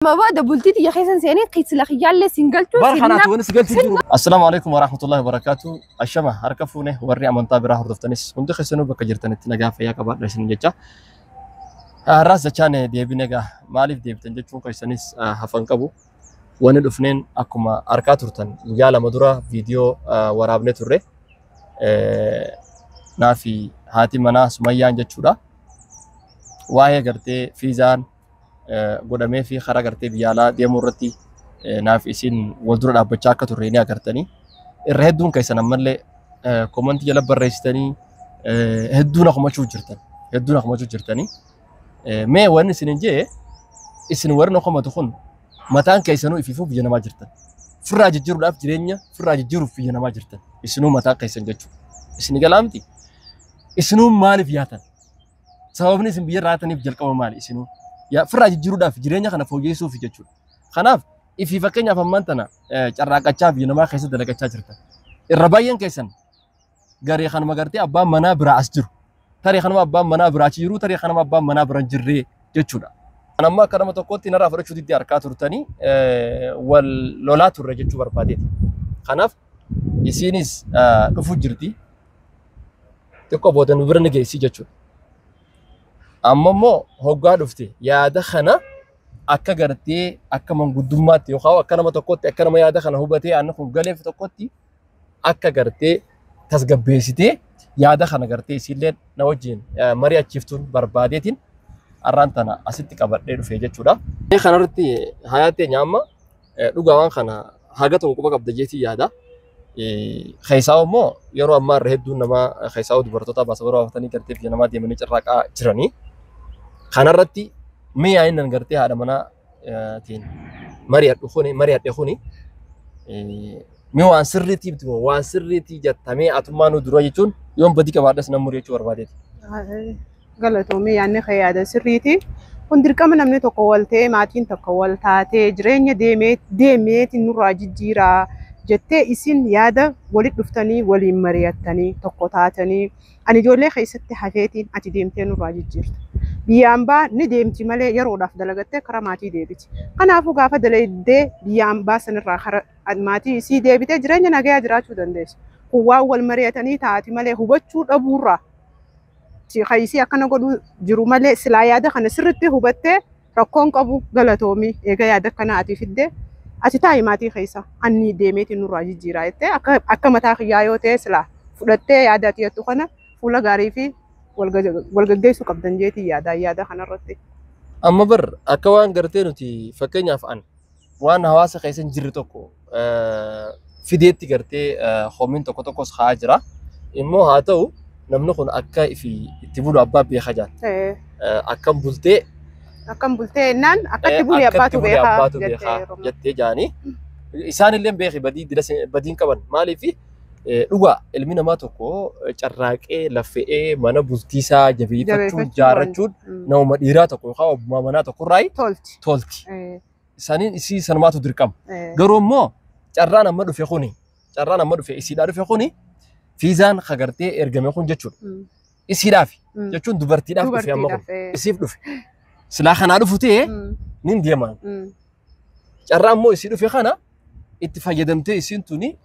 ما بعد بولتي يا خيسان سيني قيس لخيال سنجلتو برخانات ونس قلت السلام عليكم ورحمة الله وبركاته الشمع هركفونه وري أمان طابرة هردفتنيس كنت خسنو بكجرتني تنجا فيا كبار لسن جتا راس كان دي بنجا مالف دي بتنجتون كيسنيس هفن كبو وانا الأفنين أكما أركاتورتن يالا مدورة فيديو ورابنة توري نافي هاتي منا سميان جتشورا وهي قرتي فيزان godhamee fi karaa gartee biyyaalaa deemuu irratti naaf isin wal dura dhaabbachaa akka turre ni agartanii irra hedduun keessan ammallee koomantii jala barreessitanii hedduun akumachuu jirtanii mee wanni isin hin jee isin warri noqomatu kun mataan keessanuu ifiifuu biyya namaa jirtan firraa jijjiiruudhaaf jireenya firraa jijjiiruuf biyya namaa jirtan isinuu mataan keessan jechuudha isin galaamti isinuu maaliif yaatan sababni isin biyya raataniif jalqaba maali isinuu يا فرج جروداف جيرانيا خنا فوجيسو في جچو خناف في فكنيا فمانتنا چراقچا بينما خيس دلقچا جرتا الرباين كيسن غاري خن مغرتي ابا منا برا اسجر تاريخ خن ابا منا برا چيرو تاريخ خن ابا منا برا جري جچودا انا ما كرمه توقتي نرا فرچو دي اركات رتني واللولات الرجچو برباديت خناف يسينيس دفو جرتي تكو بودن برنگي سي جچو أمامو هوجا دفتي يا دخنا أكا قرتي أكا من قدوماتي وخاو أكا نما تقوتي أكا نما يا دخنا هوبتي أنكم قالين في تقوتي أكا قرتي تسقب بيسيتي يا دخنا قرتي سيلين نوجين مريا تشفتون برباديتين أرانتنا أسيتي كبر ديرو في جتشورا خنا رتي حياتي نعمة لوجا خنا حاجات وكوبا قبض جيتي يا دا خيساو مو يرو أمار هدون نما خيساو دبرتوتا باسورا وقتني كرتي في نما دي مني راكا جراني خنا رتي مي عين نغرتي هذا منا تين مريات يخوني مي وان سرتي بتو وان سرتي جتامي اتمانو درويتون يوم بديك بعدس نمريتو وربادتي غلطو مي يعني خياده سريتي كندركا منامني تقولتي ماتين تقولتاتي جرينيا ديميت نوراجي جيرا جتة إسين يادا ولد دفتني ولي مريتني تقطعتني أنا جولي خيستي حفيتين أتديمتين وراجي جيرت بيامبا نديمتي مالي يرود أفضل قتة كراماتي ديبتي أنا أفوق أفضل يدي بيامبا سنراخر أدماتي إسي ديبتي جرين نجي أجراتو دندش قوة والمريتني تاتي مالي هو بتشود أبورا تي خيسي أكنا قدو جرو مالي سلا يادا خنا سرتي هو بتة ركون قبو غلطومي إيجا يادا كنا أتي فيدي أتتاي ماتي خيسا أني ديمتي نوراجي جيرايتي أكا متا خيايو تسلا فلتي ياداتي يتوخنا فولا غاريفي والغجيسو قبدن جيتي يادا خنا رتي أما بر أكوان غرتينو تي فكينيا فان وان هواسا خيسن جيرتوكو فيديتي غرتي خومين توكو خاجرا إمو هاتو نمنخون أكا في تبولو أبا بيخاجات أكام بولتي أكم بولتي نان أكتبولي أباتو بيخا جتة جاني إنسان اللي بيخي بدين كمان مالي في لغة المينا ما تكو شراك لفئة مانا بولتيسا جبيفتو جارتشود نوم إيراتكو خاو مامانا تكو راي تولتي إنسانين إسي سنماتو دركم قروا مو شرانا مدو في خوني شرانا مدو في إسي دارو في خوني فيزان خغرتي إرقامي خون جتشود إسي دافي جتشون دوبرتي دافي في أمخون إسيف دوفي سلا خنا دفتي نين ديمان جرام مو يصيروا في خنا اتفاجدمتي يسنتوني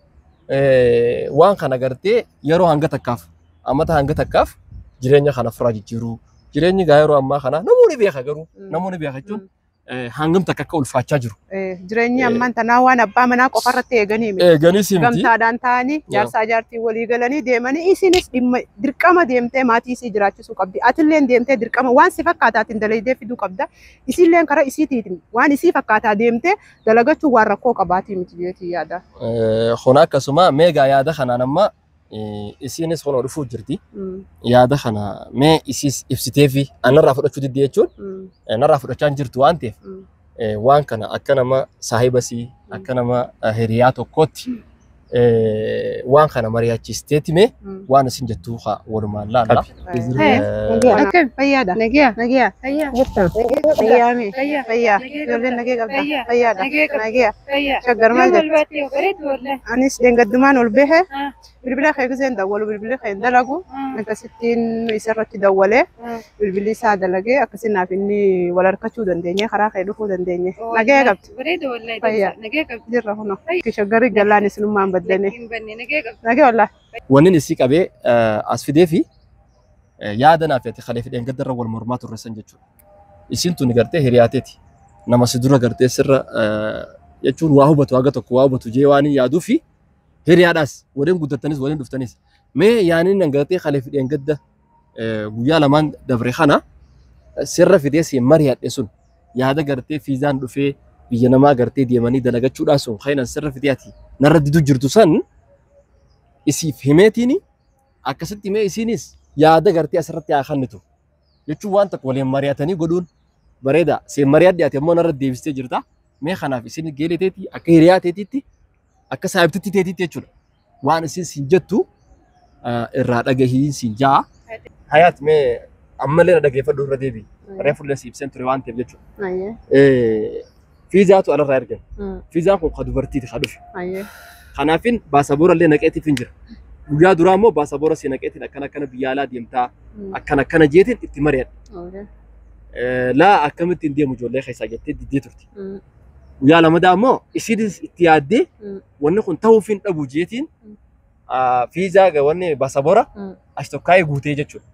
وان خنا غرتي يرو هانغا تكاف اما تا هانغا تكاف جيرانيا خنا فراجي جيرو جيرانيا غايرو اما خنا نموني بيخا غرو نموني بيخا جون هانغم تكاكا الفاچا جيرو جيرانيا امان تناوان ابا منا قفرتي غنيمي غنيسيمتي غمتا دانتاني جارسا جارتي ولي غلاني ديماني اسينس درقما ديمتي ماتي سي جراچسو قبدي اتلين ديمتي درقما وان سفكاتات دليدي فيدو قبدا اسيلين كرا اسيتي وان اسي فكاتا ديمتي دلغچو واركو قباتي متجيتي يادا هناك سما ميغا يادا خنا نما اسينس خلو رفو جرتي يادا خنا مي اسيس افسيتيفي انا رافدو دي يچون انا رافدو چانجرتو انتي وان كان أكنما صاحبسي أكنما هرياتو كوتي وان كان مريا تشتيتمي وان سنجتوها ورمان لا لا أكيد فيادا نجيا هيا جدا فيامي فيا يقولين نجيا قبضة فيادا نجيا شجر مالك أنيس دين قدمان والبيه bilbila kee giseen dawwalu bilbili kee dalagu akkasittiin isarratti dawwalee bilbilli isaa dalagee akkasiin naaf inni wal harkachuu dandeenye karaa kee dhufuu dandeenye nagee qabdi. Bareeda wallahi nagee qabdi. Jirra huno shaggarri galaan isinummaan baddane nagee wallahi. Wanni isii qabee as fidee fi yaada naaf ati kalee fideen gaddarra wal mormaa turre san jechuudha. Isin tuni gartee hiriyaateeti. Nama si dura gartee sirra jechuun waa hubatu haga tokko waa hubatu jee waan yaaduu fi hiriyaadhaas waliin guddatanis waliin dhuftanis mee yaaniin nan gartee kalee fideen gadda guyyaa lamaan dabre kana sirra fidee si mari'adhe sun yaada gartee fiizaan dhufee biyya namaa gartee deemanii dalagachuudhaan sun kainan sirra fidee ati narra didu jirtu san isiif himeetiini akkasitti mee isiinis yaada gartee asirratti haa kennitu jechuun waan tokko waliin mari'atanii godhuun bareeda si mari'adhe ati ammoo narra deebistee jirta mee kanaaf isin geeleteeti akka hiriyaateetitti akka saayibtitti teetitti jechuudha waan isin siin jettu irraa dhagahiin siin jaa hayaat mee ammallee na dhageeffadhu irra deebi reefullee siif seenture waan ta'eef jechuudha fiizaatu alarraa ergan fiizaan kun ka dubartiiti ka dhufe kanaafin baasaboora illee naqeetiif hin jira guyyaa duraa immoo baasaboora si naqeetiin akkana biyya alaa deemtaa akkana jeetiin itti mari'adha laa akkamittiin deemu ijoollee keessaa jettee diddee turte guyyaa lamadaa immoo isinis itti yaaddee wanni kun ta'uuf hin dhabu jeetiin fiizaa wanni baasaboora as tokkaayee guutee jechuudha.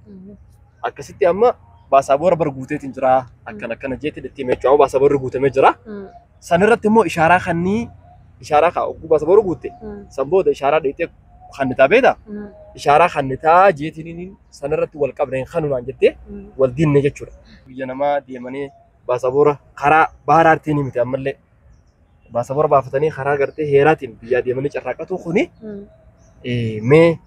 Akkasitti amma baasaboora bar guuteetiin jira akkana jeetiin itti himachuu baasaboorri guutamee jira. Sanirratti immoo ishaaraa kannii ishaaraa kaa oguu baasaboora guutte san booda ishaaraa dheetee kannitaa beeda ishaaraa kannitaa jeetiin sanirratti wal qabneen kanumaan jettee wal diinne jechuudha. Biyya namaa deemanii baasaboora karaa baaraartiin miti ammallee baasaboora baafatanii karaa gartee heeraatiin biyyaa deemanii carraaqatu kuni mee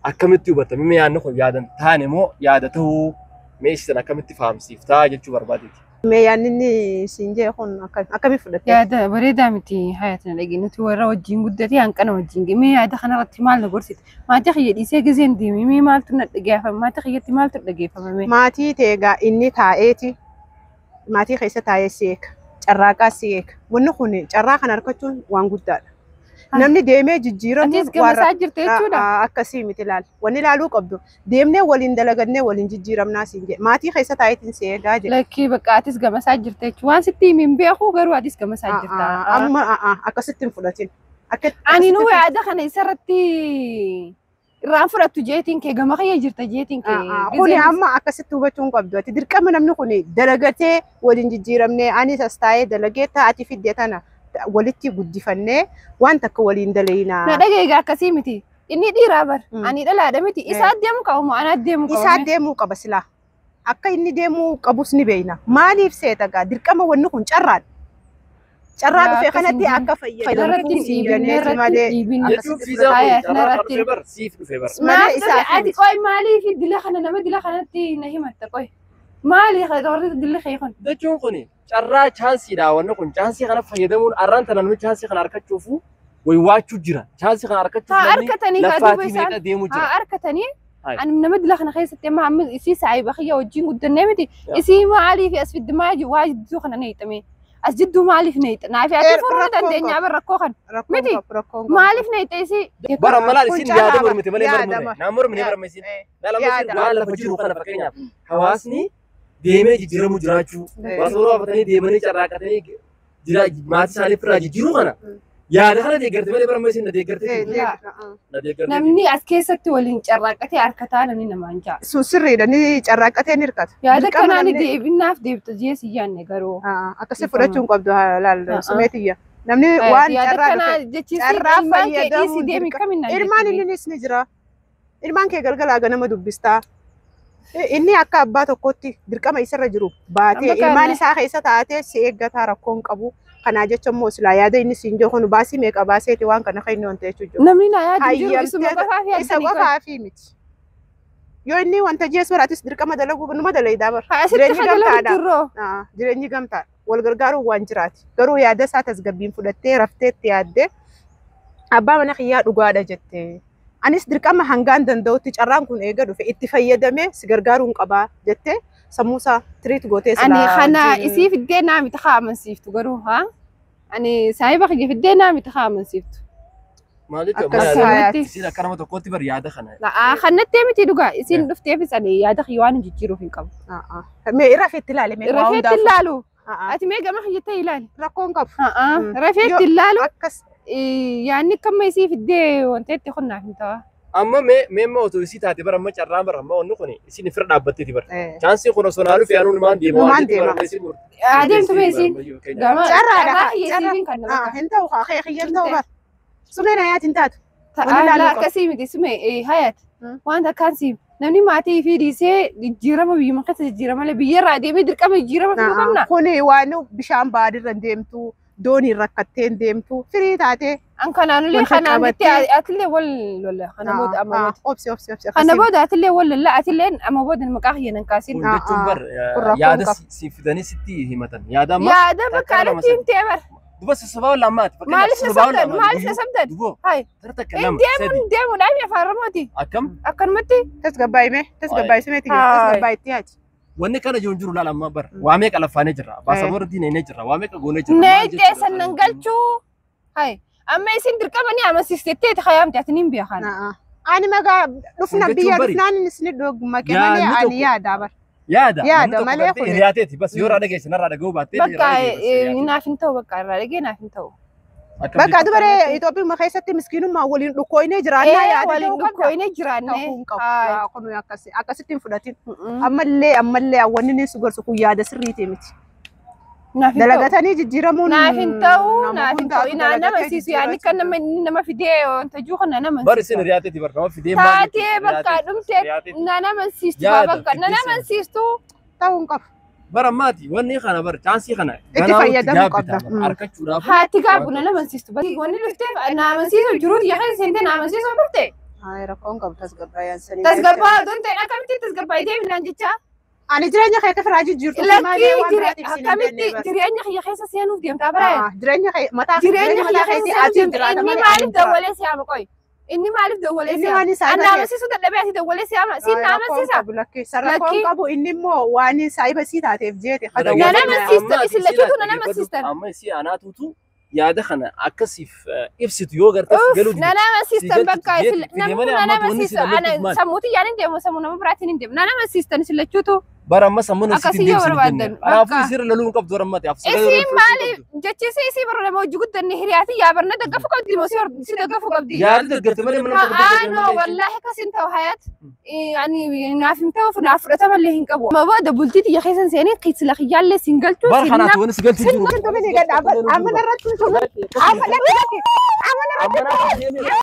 akkamitti hubatame mee yaadni kun yaadan taane moo yaada ta'uu mee isin akkamitti fahamsiiftaa jechuu barbaadeeti. Mee yaadni siin jee kun akkamitti fudhatte? Yaada bareedaa miti hayatina dhagee nuti warra wajjin guddatee hanqana wajjin mee yaada kanarratti maal na gorsite? Maatii kiyya dhiisee gizeen deeme mee maaltu na dhageeffame? Maatii kiyyatti maaltu dhageeffame? Maatii teegaa inni taa'eeti maatii keessa taa'ee seeka carraaqaa seeka wanni kun carraa kan argachuun waan guddaadha. Namni deemee jijjiiramu warra jechuudha. Akkasii miti ilaal. Wanni ilaaluu qabdu deemnee waliin dalagannee waliin jijjiiramnaa siin jedhe maatii keessa taa'eetiin seegaa jedhe. Lakkii bakka atis gamasaa jirte jechuudha. Waan sitti himin beeku garuu atis gamasaa jirta. Amma akkasitti hin fudhatin. Ani nu yaada kana isarratti irraan fudhattu jeetiin kee gama kiyya jirta jeetiin kee. Kuni amma akkasitti hubachuun qabdu. Ati dirqama namni kun dalagatee waliin jijjiiramnee anis as taa'ee dalagee taa'ati fiddee tana. Walitti guddifannee waan takka waliin dalaynaa. Na dhageegaa akkasii miti. Inni dhiiraa bar. Ani dhalaadha miti. Isaa deemu qabu moo anaa deemu qabu? Isaa deemuu qaba silaa. Akka inni deemuu qabus ni beeyna. Maaliif seetagaa dirqama wanni kun carraadha. Carraa dhufee kanatti akka fayyadamu siin jenneeti malee. Jechuun fiizaa kun carraa dhufee bar siif dhufee bar. Maal isaa ati qoy maaliif dila kana nama dila kanatti na himatta qoy. Maali warri dila kee kun? Jechuun kuni carraa chaansiidha wanni kun chaansii kana fayyadamuun arraan tanaan nu chaansii kana harkachuufu waywaachuu jira. Chaansii kana harkachuuf lafaatii meeqa deemuu jira. Harkatanii ani nama dila kana keessatti amma amma isii saayiba kiyya wajjin guddannee miti. Isii maaliif as fiddi maali waa jidduu kana na hiixame. As jidduu maaliif na hiixa? Naafi ati furuu dandeenya bar rakkoo kana. Miti maaliif na hiixa isii? Bara malaan isin yaada mormite malee mormite. Naa mormine bara isin. Dhalama isin waan lafa jiru kana fakkeenyaaf hawaasni deemee jijjiiramu jiraachuu baasaboora baafatanii deemanii carraaqatanii maatii isaanii irraa jijjiiruu kana yaada kana deeggarte malee bara isin na deeggarte. Namni as keessatti waliin carraaqatee harkataa namni namaan jaa. Sun sirriidha ni carraaqatee ni hirkata. Yaada kanaan deebinaaf deebita jees iyyaanne garuu. Akkasii fudhachuun qabdu laal sumeetiyya. Namni waan carraa fayyadamu ilmaan innis ni jira. Ilmaan kee galgalaa ganama dubbistaa. Inni akka abbaa tokkotti dirqama isarra jiru baatee ilmaan isaa keessa taatee si eeggataa rakkoon qabu. Kanaa jecha immoo silaa yaada inni siin jiru kun baasii meeqa baaseeti waan kana kan inni wanta jechuudha. Namni na yaada jiru isa qofaafi miti. Yoo inni wanta jeessu baratis dirqama dalaguu numa dalaydaa bara. Jireenyi gamtaadha. Wal gargaaruun waan jiraati. Garuu yaada isaa tasgabbiin fudhattee rafteetti yaaddee abbaa mana kiyyaa dhugaadha jettee. Anis dirqama hangaan danda'utti carraan kun eega dhufe itti fayyadamee si gargaaruun qabaa jettee sammuu isaa tiriit gootee silaa. Ani kana isii fiddee naa miti haa amansiiftu garuu haa. Ani saayiba kiyya fiddee naa miti haa amansiiftu. ما جت أكس ما حياة. يصير كلامه تقولي بر يا دخنا لا خنتي متي دوغا اسين دفتي في سالي يا دخي وانا جيرو في كم مي رفيت لالي مي رفيت اللالو اتي ميغا ما خيتي لالي ركون قف رفيت اللالو أكس يعني كم ما يصير في الدي وانت تخنا فهمتوا أما ما تو يصير هاتي بر ما جرام بر ما ونقني يصير نفرد عبتي بر إيه chance يكون سونارو في أنو ما دي ما دي ما. عادي انتم يصير جرى انت وخاخي انت وبر سمينا يا تنتات لا كسيمي دي سمي هيات وانت كان سيم نمني ما تي في دي سي الجيرما بي ما كنت الجيرما اللي بيرا دي مدر كم الجيرما في كمنا كوني وانو بشام بادر ديمتو دوني ركعتين ديمتو فري تاتي ان كان انا لي خنا نتي اتلي ولا خنا بود اما اوبسي خنا بود اتلي ولا لا اتلي اما بود المقاهي نكاسين ونجمبر يا ده سيفداني ستي هي مثلا يا ده بكالتي انت امر بس الصباح ولا مات ما لسه سبت هاي تتكلم ديمون عيب فارموتي أكم متي تسقباي مي تسقباي سميتي تسقباي تياج wanni kana jonjuru la lamma bar waame kala fane jira basaboor diine ne jira waame ka gone jira ne desan nangalchu hay amma isin dirqamani ama sistete khayamti atinin biya khana ani maga dufna biya dufnani nisni dog makemani ani ya dabar يا ده ما ليه رياتي بس يورا دغيس نرا دغو باتي بقى نافنتو بقى رادغي نافنتو بقى دبر ايتوبي ما خيستي مسكينو ما ولين دكوينه جرانا يا ولين دكوينه جرانا كونو يا كاسيتين فداتين اما اللي ونني سغر سكو يا ده سريتي متي دلغتاني جيرمون نافنتو انا انا مسيس يعني كان ما في دي انت جوخنا انا مسيس برسين رياتي دي بركه في دي ما تي بقى دمت انا مسيس بقى انا مسيس تو تاون قف برماتي وني خنا بر چانسي خنا اتفايدا مقدم اركچورا هاتي قابنا انا مسيس بس وني لفتي انا مسيس جرود يا خي سنتين انا مسيس برتي هاي ركون قف تسقبا يا سني تسقبا دونت انا كمتي تسقبا دي من انجتا أنا دراني خي كيف راجي جيرتو ما كمتي دراني خي خيسا سيانو ديم تابراي دراني خي متى دراني خي خيسا اني ما عرف دولي سيام قوي اني ما عرف دولي سيام انا مسيسو دبعتي دولي سيام سينا مسيسا بلكي سرقون قبو اني مو واني سايبه سيتا تفجيتي انا مسيستا اسلكيتو انا مسيستا اما سي انا توتو يا دخنا اكسف افسد يوغر قالوا انا مسيستا بقى انا مسيستا انا سموتي يعني ديمو سمونا مبراتين ديم انا مسيستا اسلكيتو bara amma samuna sitin dem sitin arafu sir lalu ngab doram mati afsa isi mali jachi isi bara mo jugud ni hiriyati ya barna dagafu qabdi mo si dagafu qabdi ya dagart mali man no wallahi kasinta hayat yani nafimta fu nafrata mali hinqabo ma bada bultiti ya khaysan seni qis la khiyal singaltu bar khanatu wana sigalti amana ratu amana